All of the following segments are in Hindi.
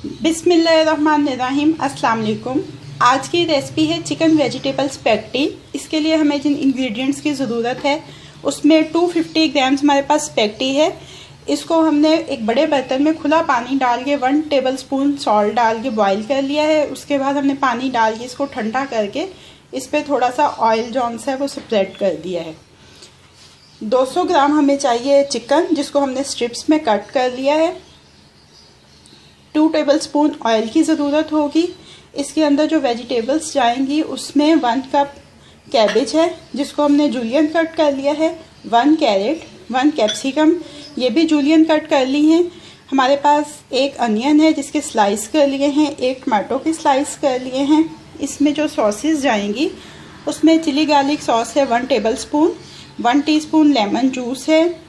बिस्मिल्लाहिर्रहमानिर्रहीम। अस्सलाम वालेकुम। आज की रेसिपी है चिकन वेजिटेबल स्पैगेटी। इसके लिए हमें जिन इंग्रेडिएंट्स की ज़रूरत है उसमें 250 ग्राम्स हमारे पास स्पैगेटी है। इसको हमने एक बड़े बर्तन में खुला पानी डाल के 1 टेबलस्पून सॉल्ट डाल के बॉईल कर लिया है। उसके बाद हमने पानी डाल के इसको ठंडा करके इस पर थोड़ा सा ऑयल जौन सा है वो स्प्रेड कर दिया है। 200 ग्राम हमें चाहिए चिकन, जिसको हमने स्ट्रिप्स में कट कर लिया है। 2 टेबलस्पून ऑयल की ज़रूरत होगी। इसके अंदर जो वेजिटेबल्स जाएंगी उसमें 1 कप कैबेज है जिसको हमने जूलियन कट कर लिया है, 1 कैरेट, 1 कैप्सिकम ये भी जूलियन कट कर ली हैं। हमारे पास 1 अनियन है जिसके स्लाइस कर लिए हैं, 1 टमाटो के स्लाइस कर लिए हैं। इसमें जो सॉसेस जाएंगी उसमें चिली गार्लिक सॉस है 1 टेबलस्पून, 1 टीस्पून लेमन जूस है,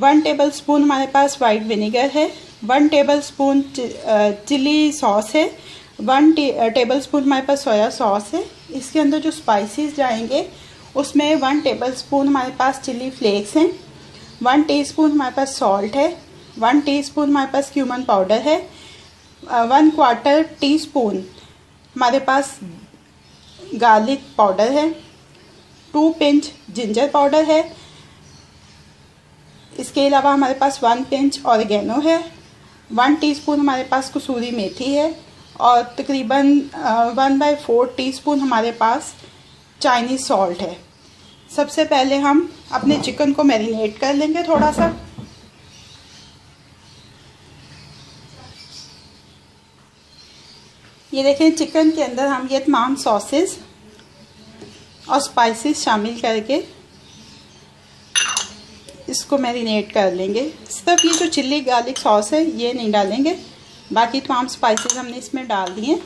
1 टेबलस्पून हमारे पास वाइट विनेगर है, 1 टेबलस्पून चिली सॉस है, 1 टेबलस्पून हमारे पास सोया सॉस है। इसके अंदर जो स्पाइसेस जाएंगे उसमें 1 टेबलस्पून हमारे पास चिली फ्लेक्स हैं, 1 टीस्पून हमारे पास सॉल्ट है, 1 टीस्पून हमारे पास क्यूमन पाउडर है, 1/4 टीस्पून हमारे पास गार्लिक पाउडर है, 2 पिंच जिंजर पाउडर है। इसके अलावा हमारे पास 1 पिंच ऑरिगेनो है, 1 टीस्पून हमारे पास कसूरी मेथी है और तकरीबन 1/4 टीस्पून हमारे पास चाइनीज़ सॉल्ट है। सबसे पहले हम अपने चिकन को मैरिनेट कर लेंगे थोड़ा सा। ये देखें, चिकन के अंदर हम ये तमाम सॉसेस और स्पाइसेस शामिल करके इसको मैरिनेट कर लेंगे। सिर्फ ये जो चिल्ली गार्लिक सॉस है ये नहीं डालेंगे, बाकी तमाम स्पाइसेस हमने इसमें डाल दिए,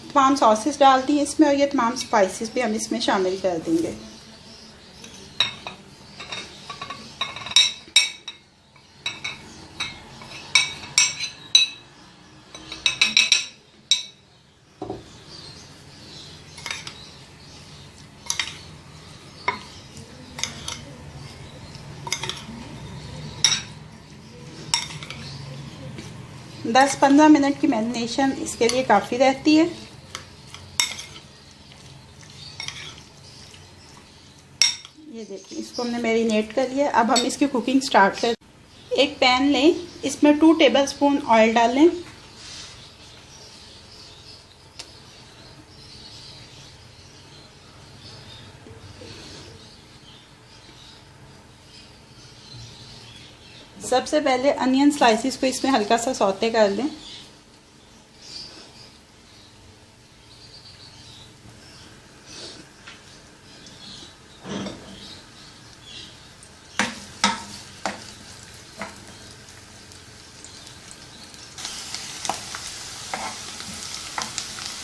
तमाम सॉसेस डाल दिए इसमें और ये तमाम स्पाइसेस भी हम इसमें शामिल कर देंगे। दस 15 मिनट की मैरिनेशन इसके लिए काफ़ी रहती है। ये देखिए, इसको हमने मैरिनेट कर लिया। अब हम इसकी कुकिंग स्टार्ट कर। एक पैन लें, इसमें 2 टेबलस्पून ऑयल डालें। सबसे पहले अनियन स्लाइसिस को इसमें हल्का सा सौते कर लें।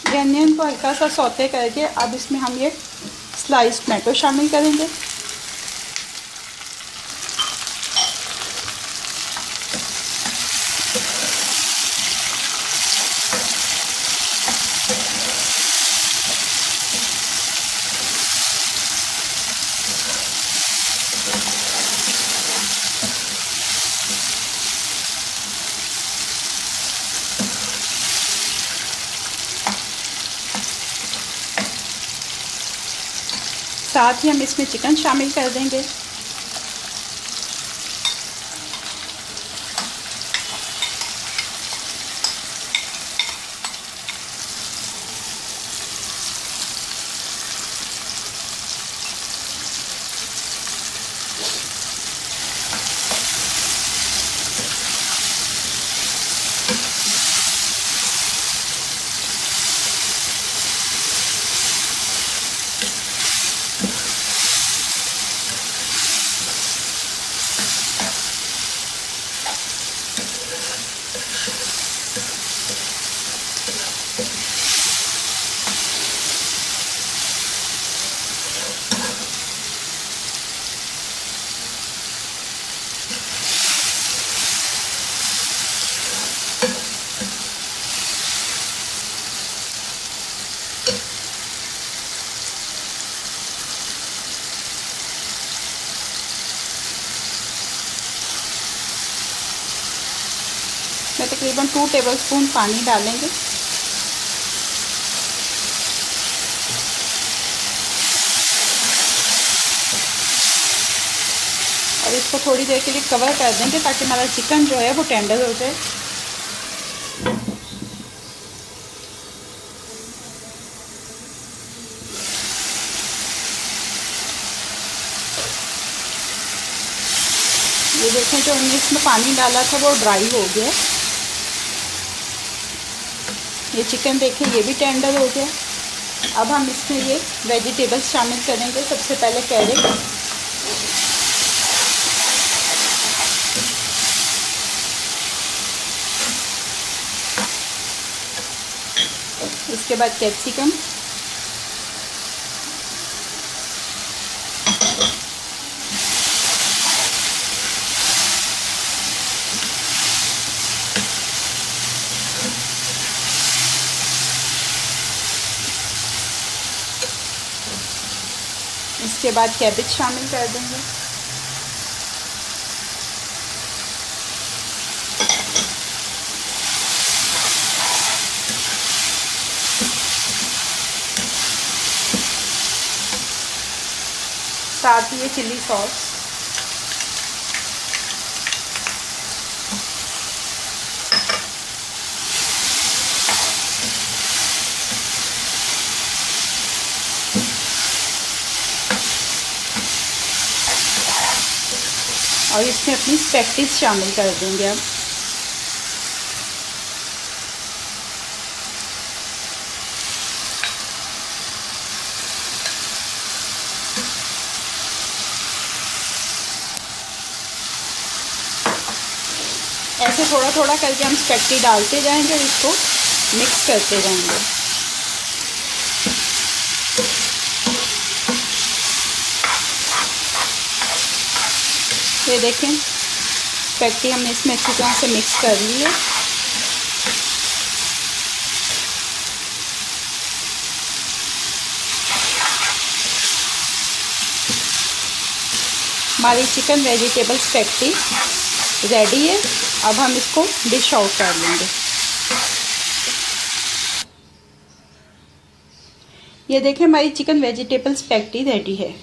ये अनियन को हल्का सा सौते करके अब इसमें हम ये स्लाइस टमाटो शामिल करेंगे। साथ ही हम इसमें चिकन शामिल कर देंगे। इसमें तकरीबन 2 टेबलस्पून पानी डालेंगे। और इसको थोड़ी देर के लिए कवर कर देंगे ताकि हमारा चिकन जो है वो टेंडर हो जाए। ये देखें, जो हमने इसमें पानी डाला था वो ड्राई हो गया। ये चिकन देखें, ये भी टेंडर हो गया। अब हम इसमें ये वेजिटेबल्स शामिल करेंगे। सबसे पहले कैरेट, इसके बाद कैप्सिकम, इसके बाद कैबेज शामिल कर देंगे। साथ ही ये चिली सॉस, और इसमें अपनी स्पैगेटीज शामिल कर देंगे। अब ऐसे थोड़ा थोड़ा करके हम स्पैगेटी डालते जाएंगे और इसको मिक्स करते जाएंगे। ये देखें, स्पैगेटी हमने इसमें अच्छी तरह से मिक्स कर ली है। हमारी चिकन वेजिटेबल स्पैगेटी रेडी है। अब हम इसको डिश आउट कर लेंगे। ये देखें, हमारी चिकन वेजिटेबल स्पैगेटी रेडी है।